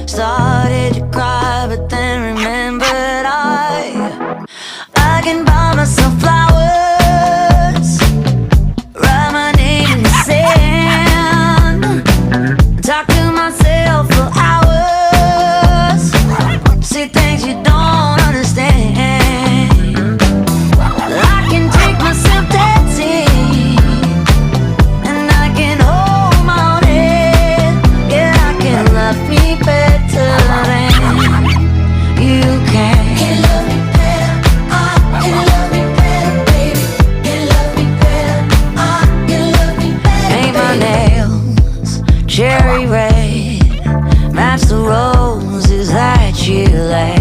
Started to cry, but then remembered I can buy myself flowers, write my name in the sand, talk to myself for hours, see things you don't understand. I can take myself dancing, and I can hold my own head. Yeah, I can love me better than you can. Can love me better, can love me better, baby. Can love me better, can love me better. Paint my nails cherry red, match the roses that you lay.